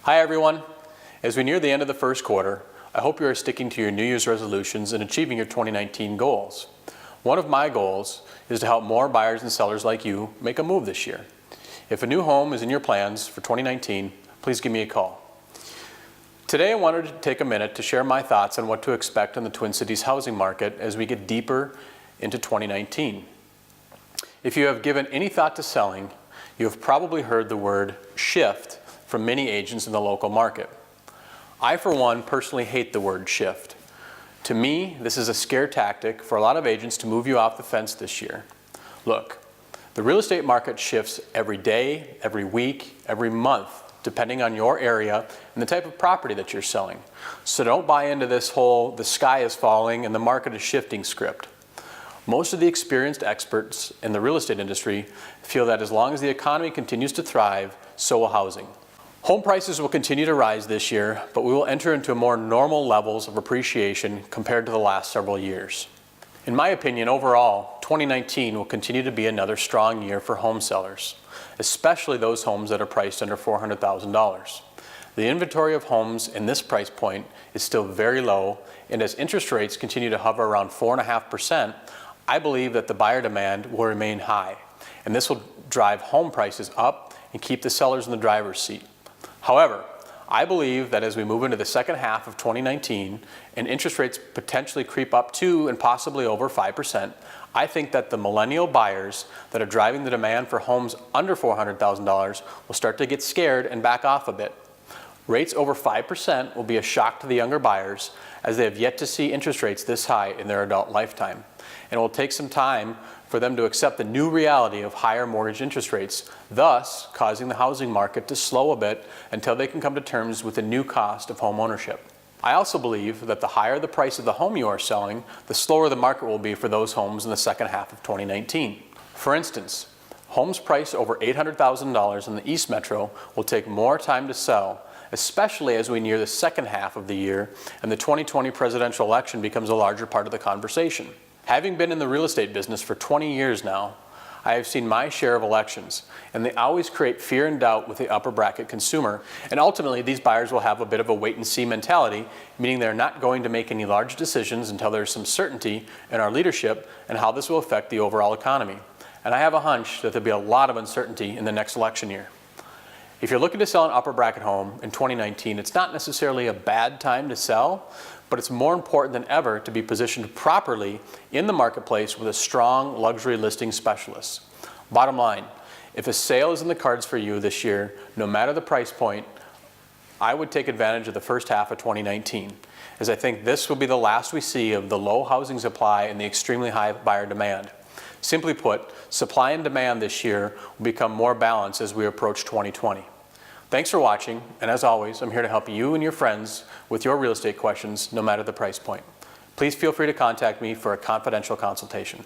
Hi everyone. As we near the end of the first quarter, I hope you are sticking to your New Year's resolutions and achieving your 2019 goals. One of my goals is to help more buyers and sellers like you make a move this year. If a new home is in your plans for 2019, please give me a call. Today I wanted to take a minute to share my thoughts on what to expect in the Twin Cities housing market as we get deeper into 2019. If you have given any thought to selling, you have probably heard the word shift from many agents in the local market. I, for one, personally hate the word shift. To me, this is a scare tactic for a lot of agents to move you off the fence this year. Look, the real estate market shifts every day, every week, every month, depending on your area and the type of property that you're selling. So don't buy into this whole the sky is falling and the market is shifting script. Most of the experienced experts in the real estate industry feel that as long as the economy continues to thrive, so will housing. Home prices will continue to rise this year, but we will enter into more normal levels of appreciation compared to the last several years. In my opinion, overall, 2019 will continue to be another strong year for home sellers, especially those homes that are priced under $400,000. The inventory of homes in this price point is still very low, and as interest rates continue to hover around 4.5%, I believe that the buyer demand will remain high, and this will drive home prices up and keep the sellers in the driver's seat. However, I believe that as we move into the second half of 2019 and interest rates potentially creep up to and possibly over 5%, I think that the millennial buyers that are driving the demand for homes under $400,000 will start to get scared and back off a bit. Rates over 5% will be a shock to the younger buyers as they have yet to see interest rates this high in their adult lifetime. And it will take some time for them to accept the new reality of higher mortgage interest rates, thus causing the housing market to slow a bit until they can come to terms with the new cost of home ownership. I also believe that the higher the price of the home you are selling, the slower the market will be for those homes in the second half of 2019. For instance, homes priced over $800,000 in the East Metro will take more time to sell, especially as we near the second half of the year and the 2020 presidential election becomes a larger part of the conversation. Having been in the real estate business for 20 years now, I have seen my share of elections, and they always create fear and doubt with the upper bracket consumer, and ultimately these buyers will have a bit of a wait-and-see mentality, meaning they're not going to make any large decisions until there's some certainty in our leadership and how this will affect the overall economy. And I have a hunch that there'll be a lot of uncertainty in the next election year. If you're looking to sell an upper bracket home in 2019, it's not necessarily a bad time to sell, but it's more important than ever to be positioned properly in the marketplace with a strong luxury listing specialist. Bottom line, if a sale is in the cards for you this year, no matter the price point, I would take advantage of the first half of 2019, as I think this will be the last we see of the low housing supply and the extremely high buyer demand. Simply put, supply and demand this year will become more balanced as we approach 2020. Thanks for watching, and as always, I'm here to help you and your friends with your real estate questions, no matter the price point. Please feel free to contact me for a confidential consultation.